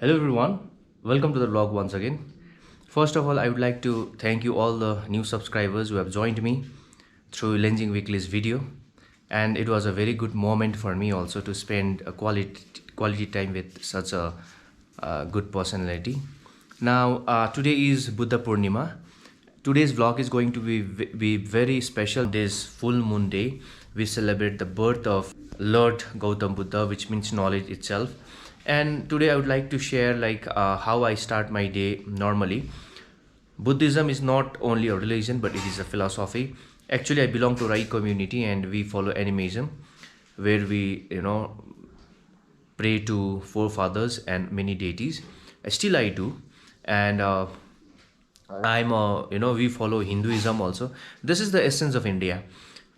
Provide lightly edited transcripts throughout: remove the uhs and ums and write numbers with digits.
Hello everyone, welcome to the vlog once again. First of all, I would like to thank you all the new subscribers who have joined me through Lensing Weekly's video, and it was a very good moment for me also to spend a quality time with such a good personality. Now, today is Buddha Purnima. Today's vlog is going to be very special. This full moon day, we celebrate the birth of Lord Gautam Buddha, which means knowledge itself. And today I would like to share how I start my day normally. Buddhism is not only a religion, but it is a philosophy. Actually, I belong to Rai community, and we follow animism, where we pray to forefathers and many deities. Still, I do, and I'm we follow Hinduism also. This is the essence of India,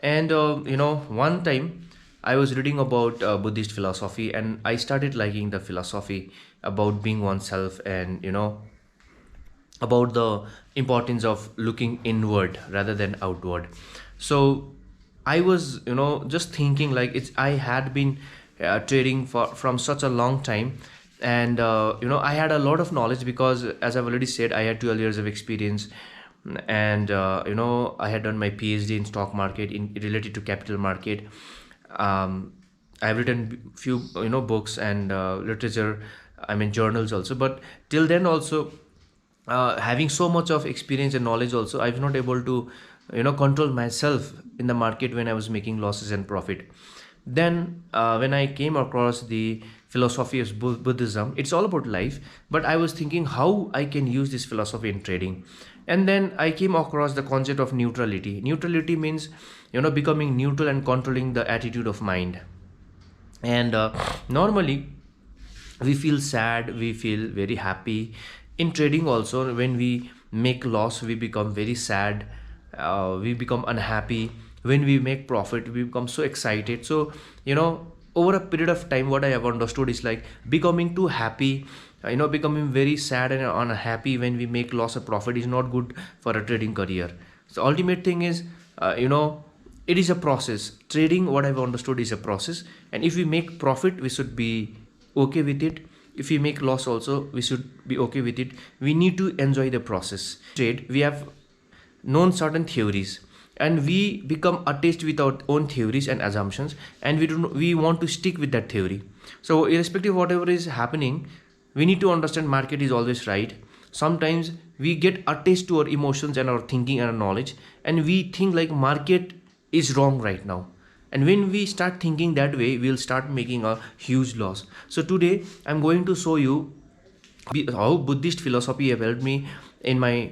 and one time I was reading about Buddhist philosophy, and I started liking the philosophy about being oneself, and about the importance of looking inward rather than outward. So I was just thinking like it's I had been trading for from such a long time, and I had a lot of knowledge because, as I've already said, I had 12 years of experience, and I had done my PhD in stock market in related to capital market. I've written few books and literature, I mean journals also, but till then also, having so much of experience and knowledge also, I was not able to control myself in the market when I was making losses and profit. Then when I came across the philosophy of Buddhism, it's all about life, but I was thinking how I can use this philosophy in trading. And then I came across the concept of neutrality means becoming neutral and controlling the attitude of mind. And normally we feel sad, we feel very happy. In trading also, when we make loss, we become very sad, we become unhappy. When we make profit, we become so excited. So over a period of time, what I have understood is like becoming too happy, becoming very sad and unhappy when we make loss or profit is not good for a trading career. So ultimate thing is, it is a process. Trading, what I've understood, is a process, and if we make profit, we should be okay with it. If we make loss also, we should be okay with it. We need to enjoy the process. Trade, we have known certain theories, and we become attached with our own theories and assumptions, and we want to stick with that theory. So irrespective of whatever is happening, we need to understand market is always right. Sometimes we get attached to our emotions and our thinking and our knowledge, and we think like market is wrong right now. And when we start thinking that way, we'll start making a huge loss. So today I'm going to show you how Buddhist philosophy have helped me in my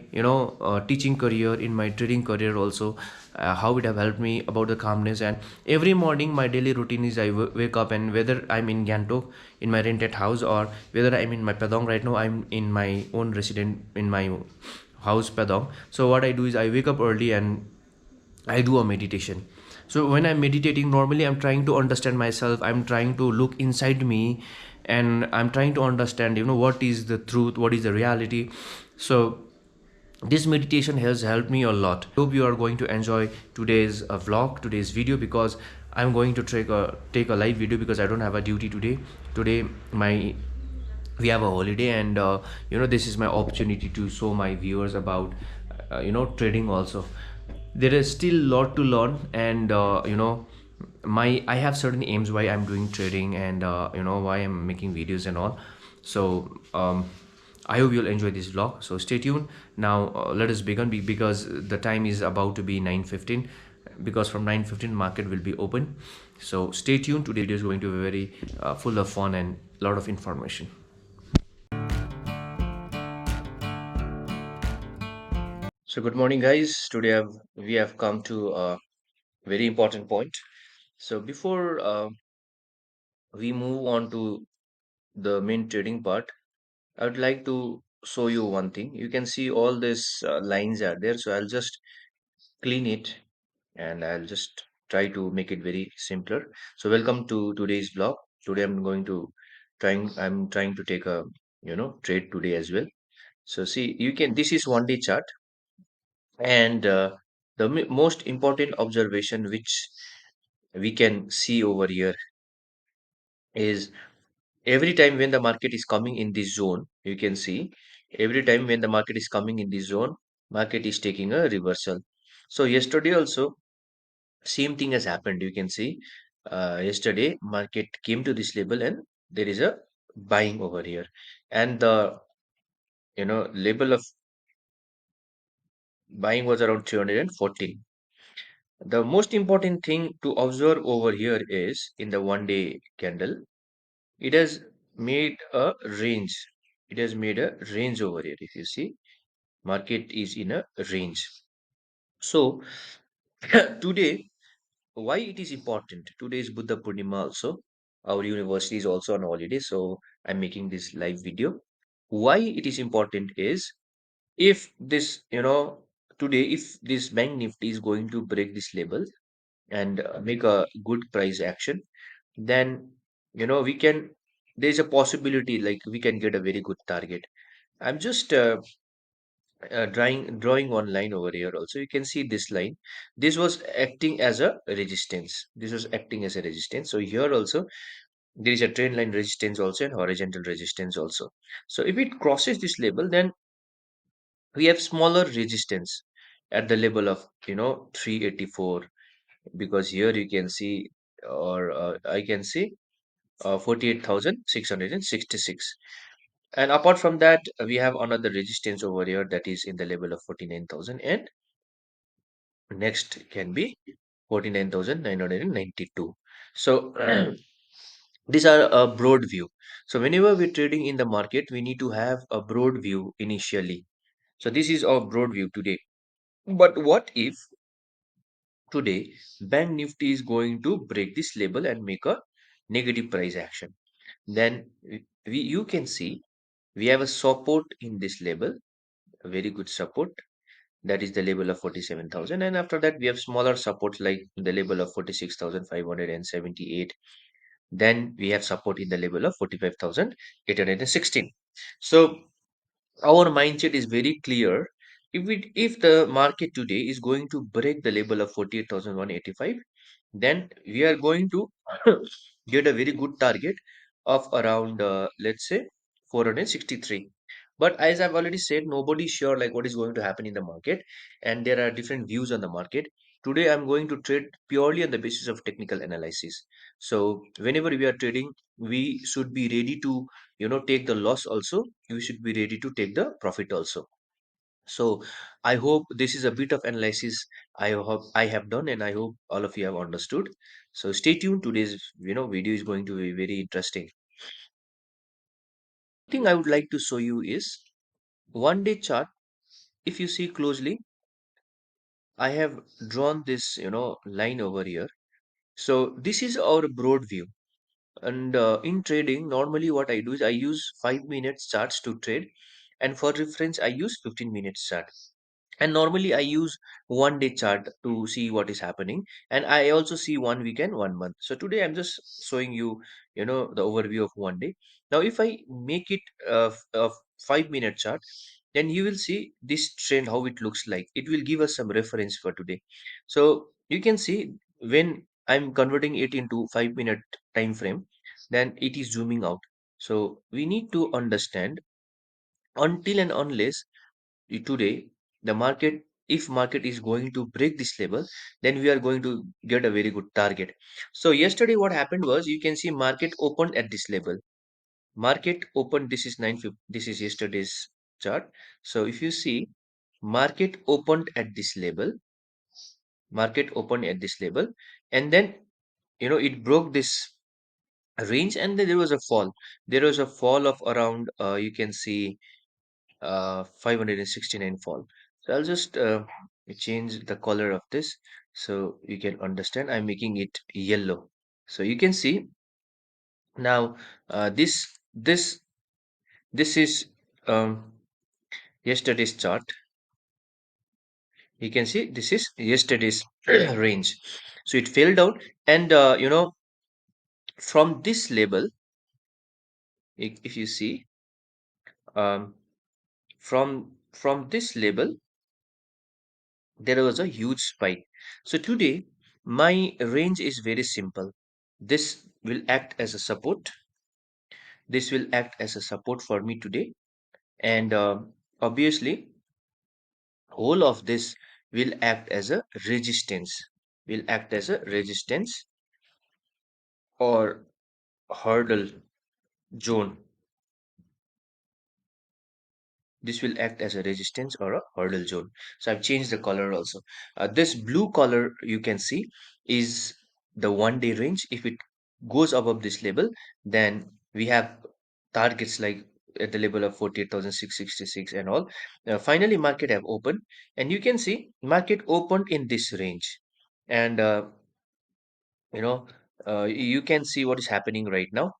teaching career, in my trading career also. How it have helped me about the calmness. And every morning my daily routine is I wake up, and whether I'm in Gantok in my rented house, or whether I'm in my Padang right now, I'm in my own resident in my house Padang. So what I do is I wake up early and I do a meditation. So when I'm meditating, normally I'm trying to understand myself. I'm trying to look inside me, and I'm trying to understand, what is the truth, what is the reality. So this meditation has helped me a lot. Hope you are going to enjoy today's vlog, today's video, because I'm going to take a live video because I don't have a duty today. Today my we have a holiday, and this is my opportunity to show my viewers about trading also. There is still a lot to learn, and my I have certain aims why I'm doing trading, and why I'm making videos and all. So I hope you'll enjoy this vlog, so stay tuned. Now let us begin, because the time is about to be 9:15, because from 9:15 market will be open. So stay tuned. Today's video is going to be very full of fun and a lot of information. So good morning, guys. Today we have come to a very important point. So before we move on to the main trading part, I would like to show you one thing. You can see all these lines are there. So I'll just clean it, and I'll just try to make it very simpler. So welcome to today's vlog. Today I'm trying to take a trade today as well. So see, you can this is 1 day chart, and the most important observation which we can see over here is Every time when the market is coming in this zone, you can see every time when the market is coming in this zone, market is taking a reversal. So yesterday also same thing has happened. You can see yesterday market came to this level and there is a buying over here, and the level of buying was around 314. The most important thing to observe over here is in the 1 day candle, it has made a range. It has made a range over here. If you see, market is in a range. So today, why it is important? Today is Buddha Purnima also. Our university is also on holiday, so I'm making this live video. Why it is important is if this, today, if this bank nifty is going to break this level and make a good price action, then we can, there's a possibility like we can get a very good target. I'm just drawing one line over here also. You can see this line. This was acting as a resistance. This was acting as a resistance. So here also there is a trend line resistance also and horizontal resistance also. So if it crosses this level, then we have smaller resistance at the level of 384, because here you can see, or I can see 48,666. And apart from that, we have another resistance over here that is in the level of 49,000, and next can be 49,992. So these are a broad view. So whenever we're trading in the market, we need to have a broad view initially. So this is our broad view today. But what if today bank nifty is going to break this level and make a negative price action? Then you can see we have a support in this level, a very good support, that is the level of 47,000, and after that we have smaller supports like the level of 46,578. Then we have support in the level of 45,816. So our mindset is very clear. If the market today is going to break the level of 48,185, then we are going to get a very good target of around let's say 463. But as I've already said, nobody is sure like what is going to happen in the market, and there are different views on the market. Today I'm going to trade purely on the basis of technical analysis. So whenever we are trading, we should be ready to take the loss also, we should be ready to take the profit also. So I hope this is a bit of analysis I hope I have done, and I hope all of you have understood. So stay tuned. Today's video is going to be very interesting. Thing I would like to show you is 1 day chart. If you see closely, I have drawn this line over here. So this is our broad view. And in trading, normally what I do is I use 5 minutes charts to trade, and for reference I use 15 minutes chart. And normally I use 1 day chart to see what is happening, and I also see 1 week and 1 month. So today I'm just showing you the overview of 1 day. Now if I make it a 5 minute chart, then you will see this trend how it looks like. It will give us some reference for today. So you can see when I'm converting it into 5 minute time frame, then it is zooming out. So we need to understand, until and unless today the market, if market is going to break this level, then we are going to get a very good target. So yesterday what happened was, you can see market opened at this level. Market opened, this is 950, this is yesterday's chart. So if you see, market opened at this level, market opened at this level, and then it broke this range, and then there was a fall. There was a fall of around you can see 569 fall. So I'll just change the color of this so you can understand. I'm making it yellow. So you can see now this is um, yesterday's chart. You can see this is yesterday's range. So it fell down, and from this level, if you see, um, from this level there was a huge spike. So today, my range is very simple. This will act as a support. This will act as a support for me today, and obviously whole of this will act as a resistance, will act as a resistance or hurdle zone. This will act as a resistance or a hurdle zone. So I've changed the color also. This blue color you can see is the 1 day range. If it goes above this level, then we have targets like at the level of 48,666 and all. Finally, market have opened, and you can see market opened in this range, and you know you can see what is happening right now.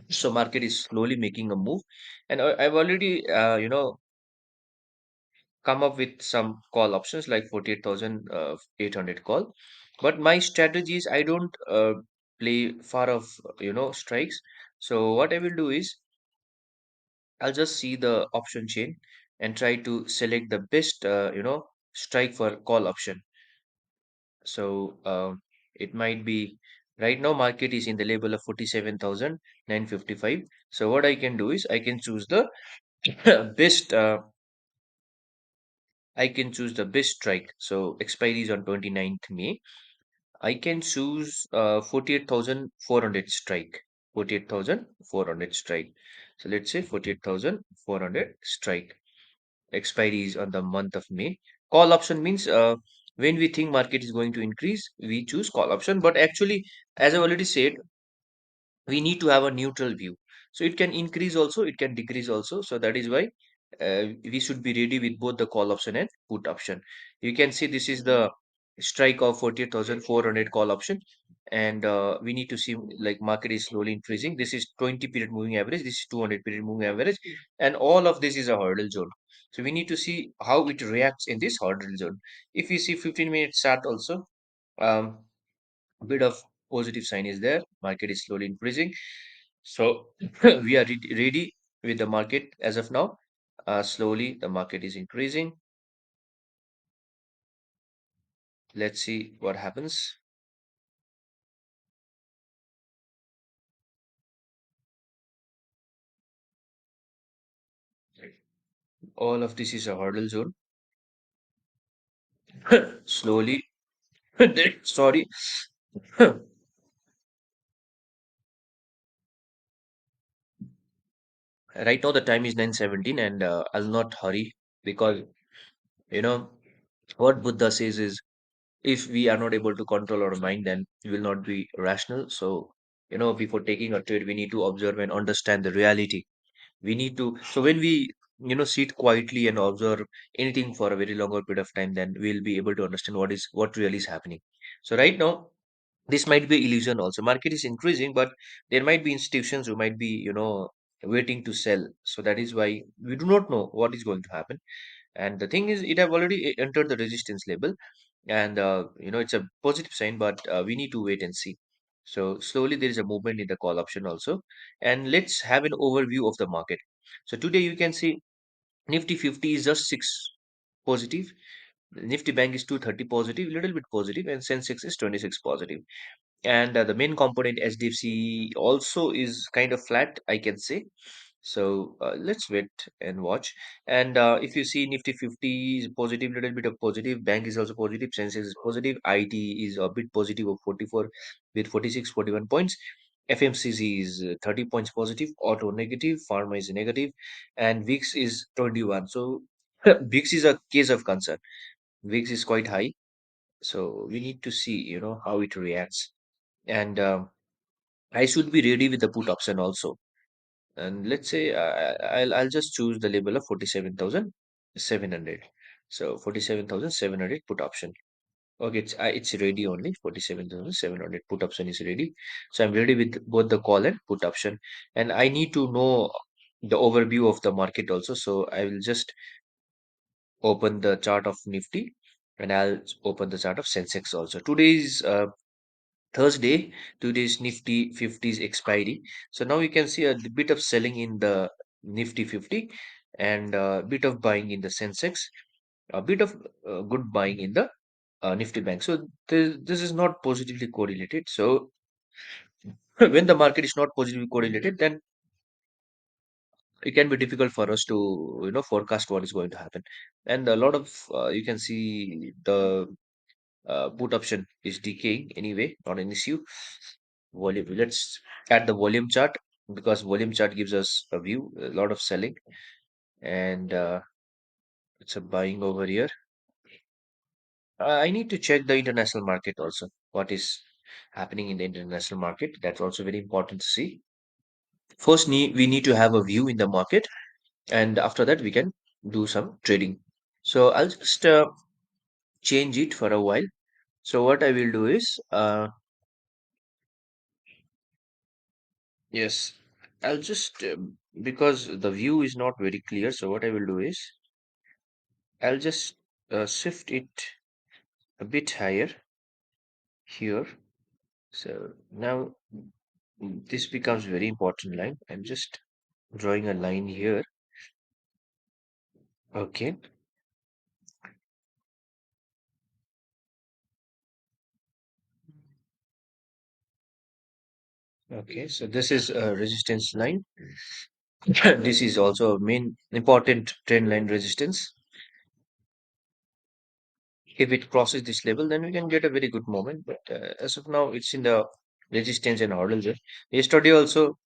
So market is slowly making a move, and I've already come up with some call options like 48,800 call. But my strategy is I don't play far of strikes. So what I will do is I'll just see the option chain and try to select the best strike for call option. So it might be right now market is in the level of 47,955. So what I can do is I can choose the best I can choose the best strike. So expiry is on 29th May. I can choose 48,400 strike. 48,400 strike. So let's say 48,400 strike. Expiry is on the month of May. Call option means when we think market is going to increase, we choose call option. But actually, as I already said, we need to have a neutral view. So it can increase also, it can decrease also. So that is why we should be ready with both the call option and put option. You can see this is the strike of 48,400 call option, and we need to see like market is slowly increasing. This is 20 period moving average, this is 200 period moving average, and all of this is a hurdle zone. So we need to see how it reacts in this hurdle zone. If we see 15-minute chart also, um, a bit of positive sign is there. Market is slowly increasing. So we are ready with the market as of now. Slowly the market is increasing. Let's see what happens. All of this is a hurdle zone. Slowly, sorry. Right now the time is 9:17, and I'll not hurry because you know what Buddha says is if we are not able to control our mind, then we will not be rational. So before taking a trade, we need to observe and understand the reality. We need to, so when we sit quietly and observe anything for a very longer period of time, then we'll be able to understand what really is happening. So right now this might be illusion also. Market is increasing, but there might be institutions who might be waiting to sell. So that is why we do not know what is going to happen. And the thing is, it have already entered the resistance level, and it's a positive sign, but we need to wait and see. So slowly there is a movement in the call option also, and let's have an overview of the market. So today you can see Nifty 50 is just 6 positive, Nifty Bank is 230 positive, little bit positive, and Sensex is 26 positive. And the main component SDFC also is kind of flat, I can say. So let's wait and watch. And if you see Nifty 50 is positive, little bit of positive, bank is also positive, Sensex is positive, IT is a bit positive of 44 with 46, 41 points. FMCG is 30 points positive, auto negative, pharma is negative, and VIX is 21. So VIX is a case of concern. VIX is quite high, so we need to see how it reacts. And I should be ready with the put option also. And let's say I'll just choose the label of 47,700. So 47,700 put option. Okay, it's ready only. 47,700 put option is ready. So I'm ready with both the call and put option. And I need to know the overview of the market also. So I will just open the chart of Nifty, and I'll open the chart of Sensex also. Today's Thursday, today's Nifty 50 is expiry. So now you can see a bit of selling in the Nifty 50 and a bit of buying in the Sensex, a bit of good buying in the Nifty Bank. So this is not positively correlated. So when the market is not positively correlated, then it can be difficult for us to forecast what is going to happen. And a lot of you can see the put option is decaying anyway, not an issue. Volume, let's add the volume chart, because volume chart gives us a view, a lot of selling, and it's a buying over here. I need to check the international market also, what is happening in the international market. That's also very important to see. First, we need to have a view in the market, and after that we can do some trading. So I'll just change it for a while. So what I will do is, yes, I'll just because the view is not very clear. So what I will do is, I'll just shift it a bit higher here. So now this becomes very important line. I'm just drawing a line here. Okay. Okay. So this is a resistance line. This is also a main important trend line resistance. If it crosses this level, then we can get a very good moment. But as of now, it's in the resistance and hurdle zone. Yesterday also,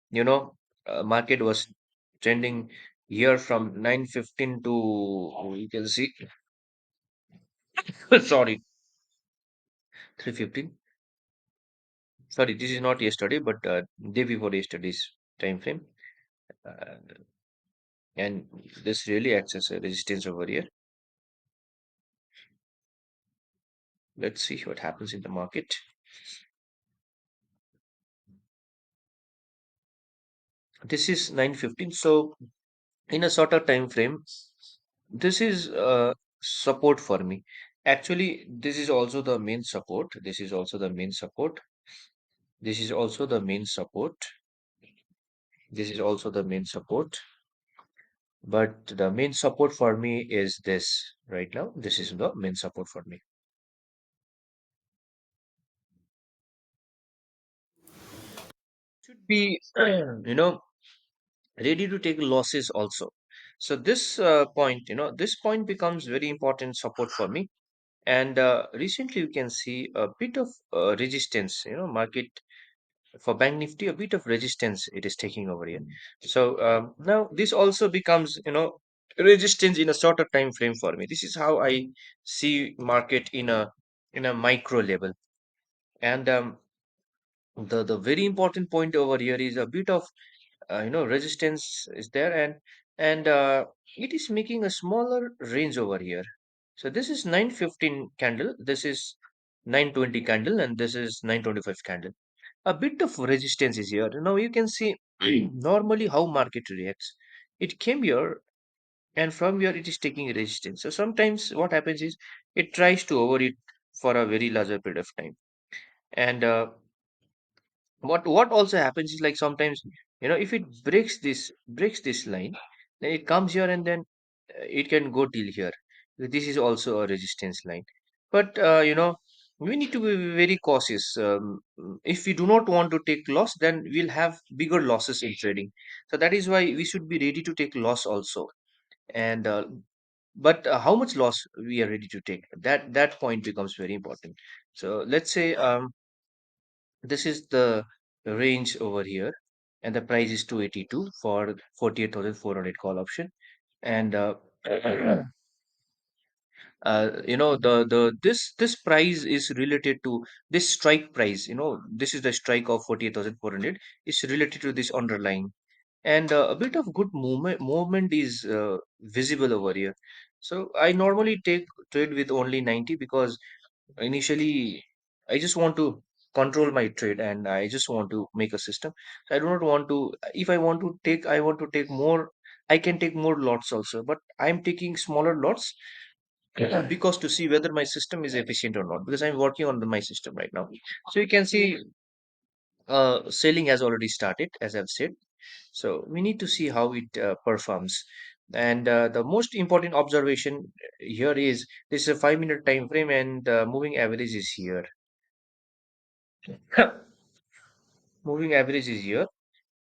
market was trending here from 9:15 to, you can see, sorry, 3:15. Sorry, this is not yesterday, but day before yesterday's time frame. Uh, and this really acts as a resistance over here. Let's see what happens in the market. This is 9:15. So in a shorter time frame, this is support for me. Actually, this is also the main support. This is also the main support. This is also the main support. This is also the main support. But the main support for me is this right now. This is the main support for me. Should be, ready to take losses also. So this point, this point becomes very important support for me. And recently you can see a bit of resistance, market for Bank Nifty, a bit of resistance it is taking over here. So now this also becomes, resistance in a shorter time frame for me. This is how I see market in a micro level. And the very important point over here is a bit of resistance is there, and it is making a smaller range over here. So this is 9:15 candle, this is 9:20 candle, and this is 9:25 candle. A bit of resistance is here. Now you can see normally how market reacts. It came here, and from here it is taking resistance. So sometimes what happens is it tries to overeat for a very larger period of time. And what also happens is, like, sometimes, if it breaks this line, then it comes here, and then it can go till here. This is also a resistance line. But we need to be very cautious. If we do not want to take loss, then we'll have bigger losses in trading. So that is why we should be ready to take loss also. And but how much loss we are ready to take, that point becomes very important. So let's say, this is the range over here, and the price is 282 for 48,400 call option. And this price is related to this strike price. This is the strike of 48,400 is related to this underlying, and a bit of good movement is visible over here. So I normally take trade with only 90, because initially I just want to control my trade, and I just want to make a system. I do not want to, if I want to take more, I can take more lots also, but I'm taking smaller lots because to see whether my system is efficient or not, because I'm working on my system right now. So you can see selling has already started, as I've said. So we need to see how it performs. And the most important observation here is, this is a 5-minute time frame, and moving average is here. Moving average is here.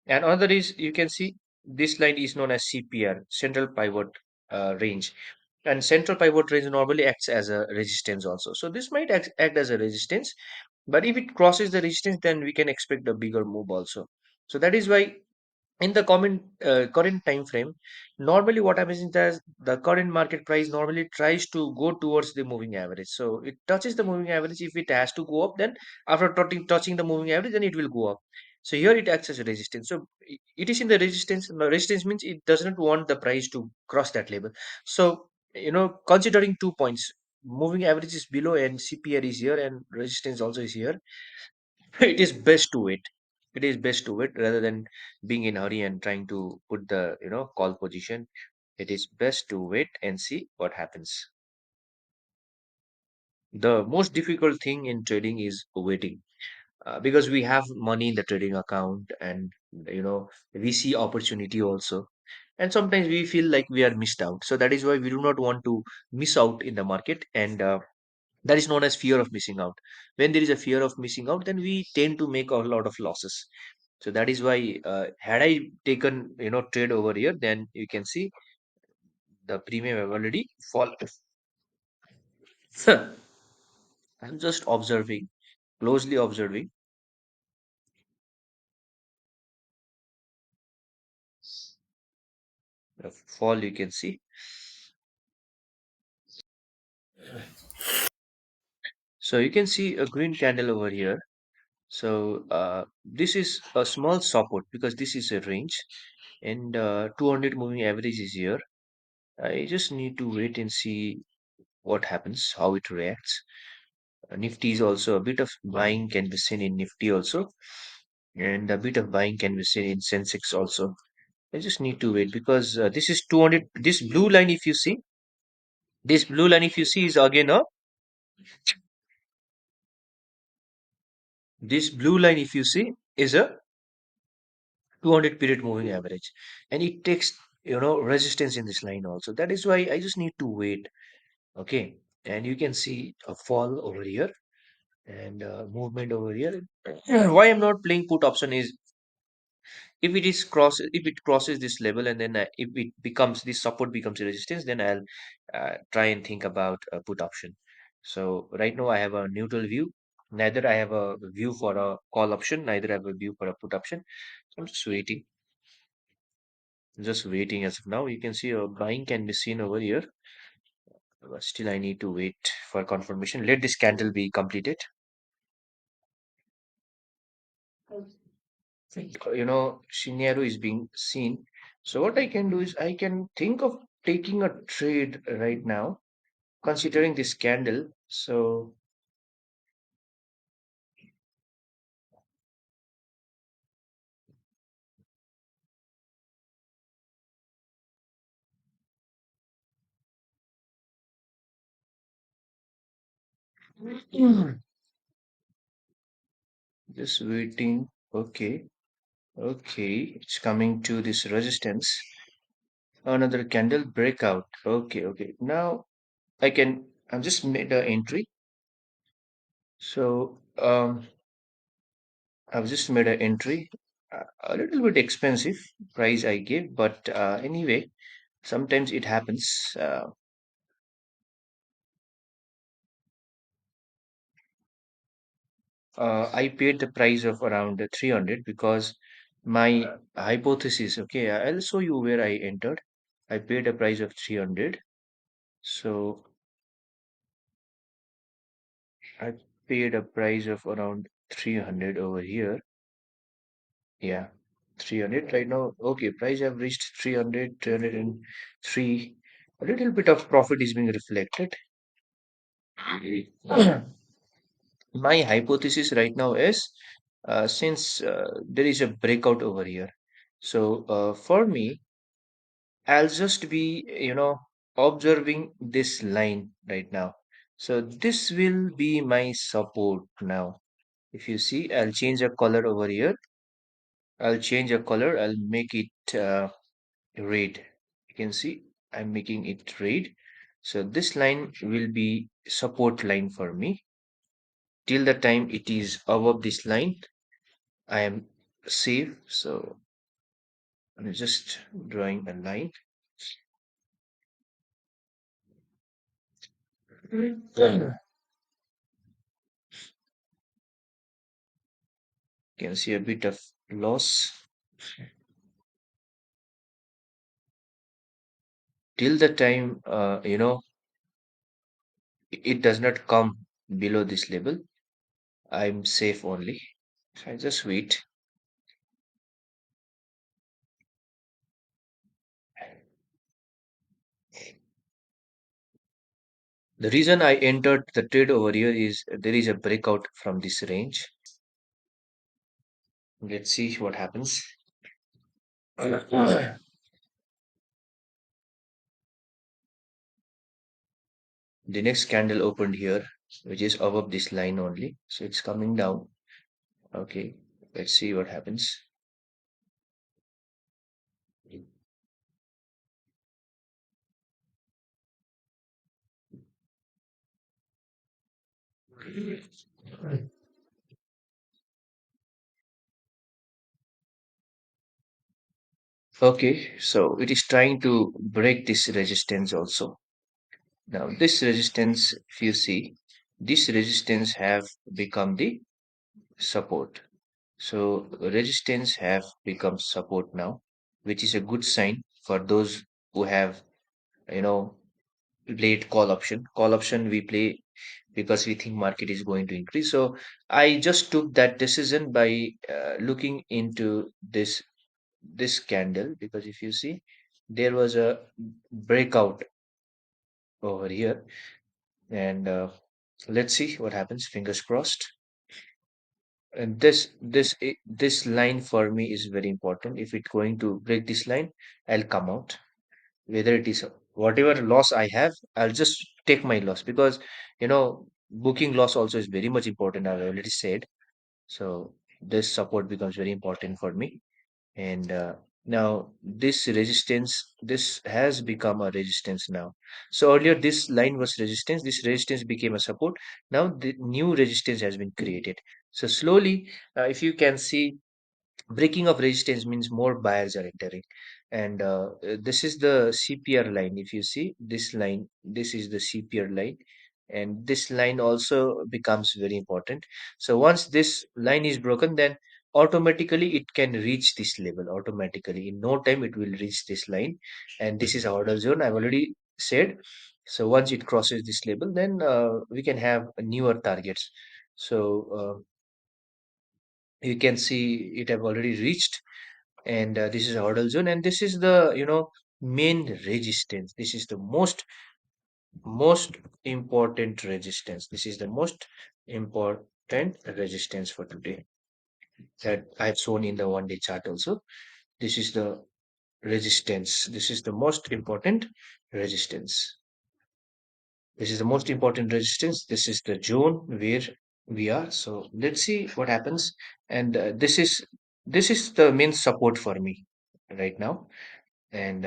And another is, you can see this line is known as CPR, central pivot range. And central pivot range normally acts as a resistance also. So this might act as a resistance, but if it crosses the resistance, then we can expect a bigger move also. So that is why in the current time frame, normally what happens is that the current market price normally tries to go towards the moving average. So it touches the moving average. If it has to go up, then after touching the moving average, then it will go up. So here it acts as a resistance. So it is in the resistance. The resistance means it does not want the price to cross that level. So considering 2 points, moving average is below and CPR is here and resistance also is here. It is best to wait. It is best to wait rather than being in hurry and trying to put the call position. It is best to wait and see what happens. The most difficult thing in trading is waiting, because we have money in the trading account, and we see opportunity also, and sometimes we feel like we are missed out. So that is why we do not want to miss out in the market, and that is known as fear of missing out. When there is a fear of missing out, then we tend to make a lot of losses. So that is why, had I taken trade over here, then you can see the premium have already fallen. I'm just observing, closely observing the fall. You can see. So you can see a green candle over here. So this is a small support because this is a range, and 200 moving average is here. I just need to wait and see what happens, how it reacts. Nifty is also a bit of buying can be seen in Nifty also, and a bit of buying can be seen in Sensex also. I just need to wait because this is 200. This blue line, if you see, this blue line, if you see, is again a this blue line, if you see, is a 200 period moving average, and it takes resistance in this line also. That is why I just need to wait. Okay, and you can see a fall over here and movement over here. Why I'm not playing put option is, if it crosses this level, and then if it becomes this support becomes a resistance, then I'll try and think about a put option. So right now I have a neutral view. Neither I have a view for a call option, neither I have a view for a put option. So I'm just waiting as of now. You can see a buying can be seen over here, but still I need to wait for confirmation. Let this candle be completed. Scenario is being seen. So what I can do is I can think of taking a trade right now, considering this candle. So just waiting. Okay, okay, it's coming to this resistance. Another candle breakout. Okay, okay. Now I'm just made an entry. So I've just made an entry. A little bit expensive price I gave, but anyway, sometimes it happens. I paid the price of around 300 because my hypothesis, okay, I'll show you where I entered. I paid a price of 300. So I paid a price of around 300 over here. Yeah, 300 right now. Okay, price have reached 300, 303. A little bit of profit is being reflected. My hypothesis right now is, since there is a breakout over here, so for me, I'll just be, observing this line right now. So this will be my support now. If you see, I'll change a color over here. I'll change a color. I'll make it red. You can see I'm making it red. So this line will be support line for me. Till the time it is above this line, I am safe. So I'm just drawing a line. You can see a bit of loss till the time it does not come below this level. I'm safe only. So I just wait. The reason I entered the trade over here is there is a breakout from this range. Let's see what happens. The next candle opened here, which is above this line only. So it's coming down. Okay, let's see what happens. Okay, so it is trying to break this resistance also. Now, this resistance, if you see, this resistance have become the support. So resistance have become support now, which is a good sign for those who have, you know, played call option. Call option we play because we think market is going to increase. So I just took that decision by looking into this candle, because if you see, there was a breakout over here, and let's see what happens. Fingers crossed. And this line for me is very important. If it's going to break this line, I'll come out. Whether it is whatever loss I have, I'll just take my loss, because booking loss also is very much important. I've already said. So this support becomes very important for me. And now this has become a resistance now. So earlier this line was resistance, this resistance became a support. Now the new resistance has been created. So slowly, if you can see, breaking of resistance means more buyers are entering. And this is the CPR line. If you see this line, this is the CPR line, and this line also becomes very important. So once this line is broken, then automatically it can reach this level. Automatically in no time it will reach this line, and this is our order zone, I've already said. So once it crosses this level, then we can have newer targets. So you can see it have already reached, and this is hurdle zone, and this is the main resistance. This is the most important resistance. This is the most important resistance for today that I've shown in the 1 day chart also. This is the resistance. This is the most important resistance. This is the most important resistance. This is the zone where we are. So let's see what happens. And this is the main support for me right now. And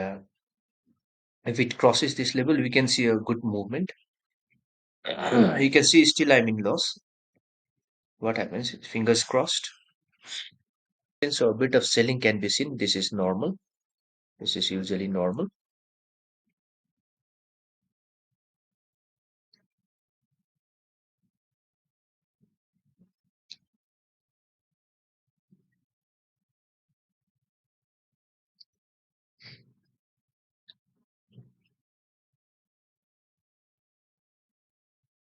if it crosses this level, we can see a good movement. You can see still I'm in loss. What happens? Fingers crossed. So a bit of selling can be seen. This is normal. This is usually normal.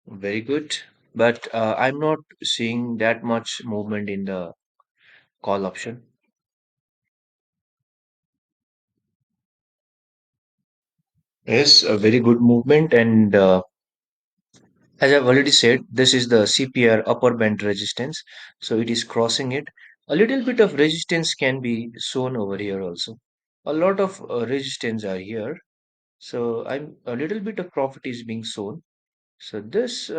Very good. But I'm not seeing that much movement in the call option. Yes, a very good movement. And as I've already said, this is the CPR upper band resistance. So it is crossing it. A little bit of resistance can be shown over here also. A lot of resistance are here. So I'm a little bit of profit is being shown. So this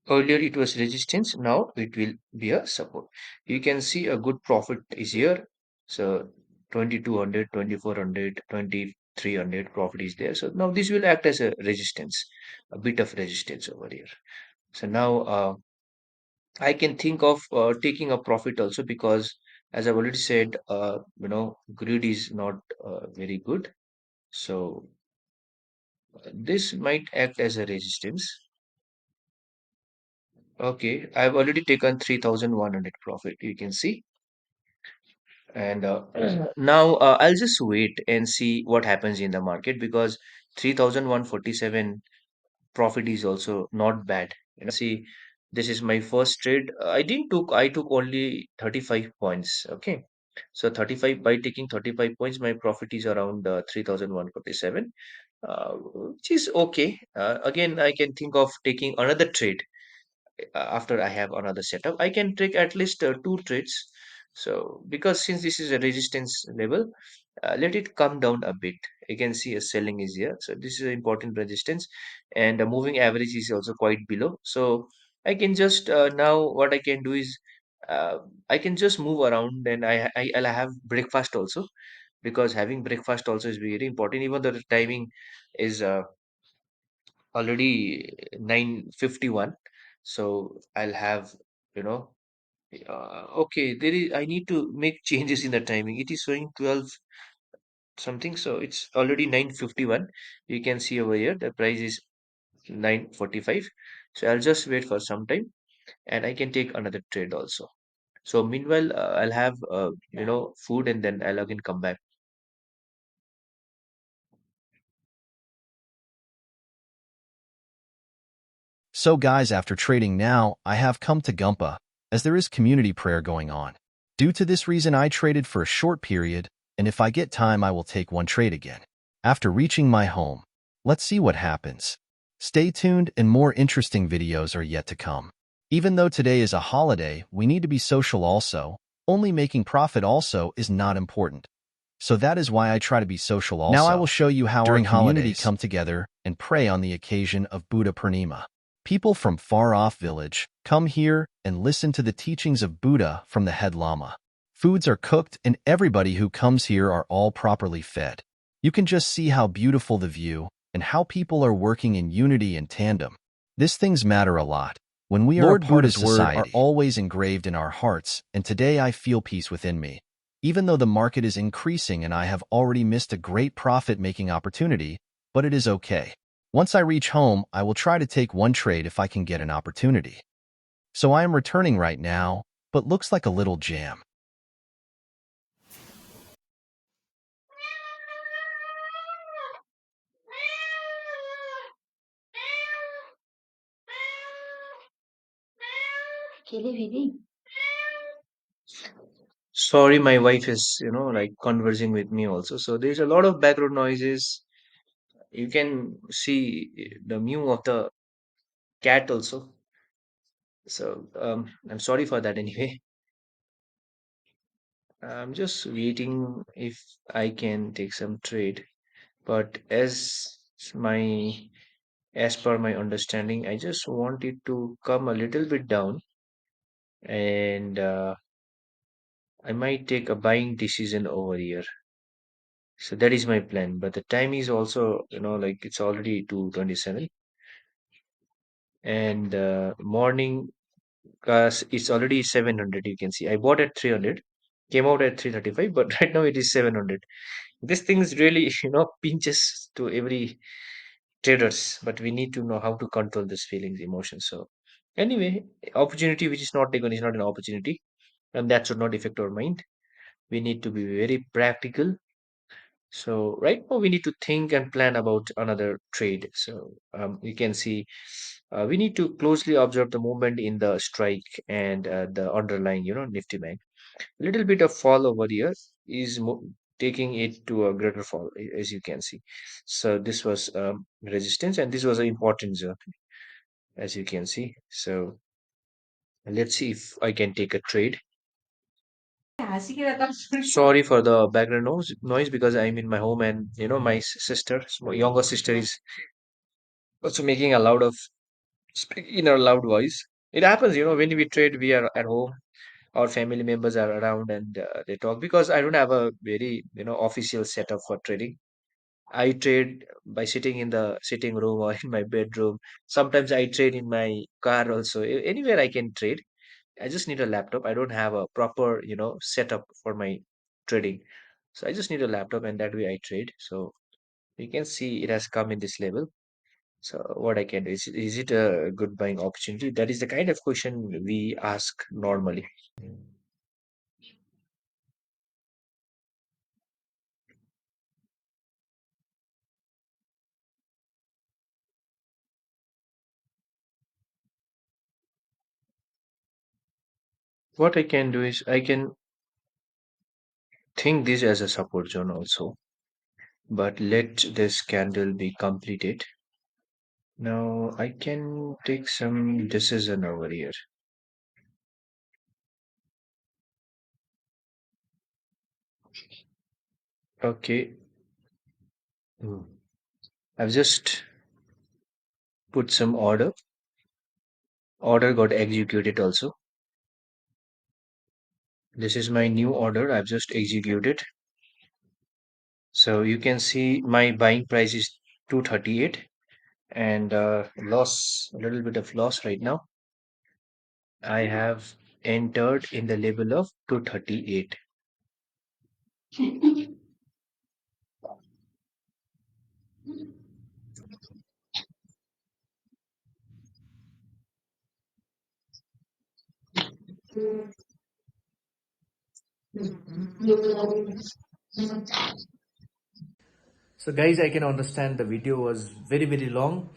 earlier it was resistance, now it will be a support. You can see a good profit is here. So 2200, 2400, 2300 profit is there. So now this will act as a resistance, a bit of resistance over here. So now I can think of taking a profit also, because as I've already said, greed is not very good. So this might act as a resistance. Okay, I've already taken 3,100 profit, you can see. And now I'll just wait and see what happens in the market, because 3,147 profit is also not bad. See, this is my first trade. I took only 35 points. Okay. So 35, by taking 35 points, my profit is around 3,147, which is okay. Again, I can think of taking another trade after I have another setup. I can take at least two trades. So because since this is a resistance level, let it come down a bit. You can see a selling is here. So this is an important resistance, and the moving average is also quite below. So I can just now what I can do is uh, I can just move around, and I'll have breakfast also, because having breakfast also is very important. Even though the timing is already 9:51, so I'll have, you know okay, there is, I need to make changes in the timing. It is showing 12 something, so it's already 9:51. You can see over here the price is 9:45. So I'll just wait for some time, and I can take another trade also. So meanwhile, I'll have food, and then I'll again come back. So guys, after trading now, I have come to Gumpa, as there is community prayer going on. Due to this reason, I traded for a short period, and if I get time, I will take one trade again. After reaching my home, let's see what happens. Stay tuned, and more interesting videos are yet to come. Even though today is a holiday, we need to be social also. Only making profit also is not important. So that is why I try to be social also. Now I will show you how During our community holidays. come together and pray on the occasion of Buddha Purnima. People from far-off village come here and listen to the teachings of Buddha from the head Lama. Foods are cooked and everybody who comes here are all properly fed. You can just see how beautiful the view and how people are working in unity and tandem. These things matter a lot. When we are a Lord part of Buddha's word are society, always engraved in our hearts, and today I feel peace within me. Even though the market is increasing and I have already missed a great profit-making opportunity, but it is okay. Once I reach home, I will try to take one trade if I can get an opportunity. So I am returning right now, but looks like a little jam. Sorry, my wife is, like conversing with me also. So there's a lot of background noises. You can see the mew of the cat also. So I'm sorry for that anyway. I'm just waiting if I can take some trade. But my as per my understanding, I just want it to come a little bit down, and I might take a buying decision over here. So that is my plan. But the time is also, like it's already 2:27, and morning gas it's already 700. You can see I bought at 300, came out at 335, but right now it is 700. This thing is really, pinches to every traders, but we need to know how to control this feelings, emotions. So anyway, opportunity which is not taken is not an opportunity, and that should not affect our mind. We need to be very practical. So right now we need to think and plan about another trade. So we can see we need to closely observe the movement in the strike and the underlying, Nifty Bank. A little bit of fall over here is taking it to a greater fall, as you can see. So this was resistance, and this was an important zone, as you can see. So let's see if I can take a trade. Sorry for the background noise, because I'm in my home, and my sister, my younger sister, is also making a loud of speak in a loud voice. It happens, when we trade, we are at home, our family members are around, and they talk, because I don't have a very official setup for trading. I trade by sitting in the sitting room or in my bedroom. Sometimes I trade in my car also. Anywhere I can trade. I just need a laptop. I don't have a proper, setup for my trading. So I just need a laptop, and that way I trade. So you can see it has come in this level. So what I can do is it a good buying opportunity? That is the kind of question we ask normally. What I can do is I can think this as a support zone also, but let this candle be completed. Now I can take some decision over here. Okay. Hmm. I've just put some order. Order got executed also. This is my new order. I've just executed. So you can see my buying price is 238 and loss, a little bit of loss right now. I have entered in the level of 238. So guys, I can understand the video was very very long,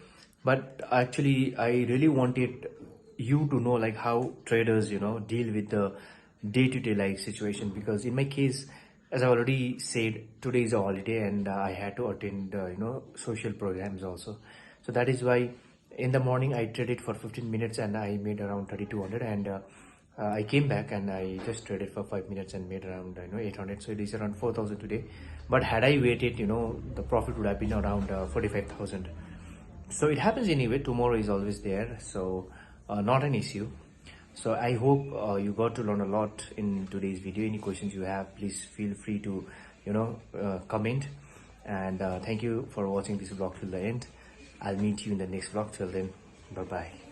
but actually I really wanted you to know like how traders deal with the day-to-day life situation, because in my case, as I already said, today is a holiday and I had to attend social programs also. So that is why in the morning I traded for 15 minutes and I made around 3200, and I came back and I just traded for 5 minutes and made around 800. So it is around 4000 today. But had I waited, the profit would have been around 45,000. So it happens anyway. Tomorrow is always there. So not an issue. So I hope you got to learn a lot in today's video. Any questions you have, please feel free to comment. And thank you for watching this vlog till the end. I'll meet you in the next vlog. Till then, bye bye.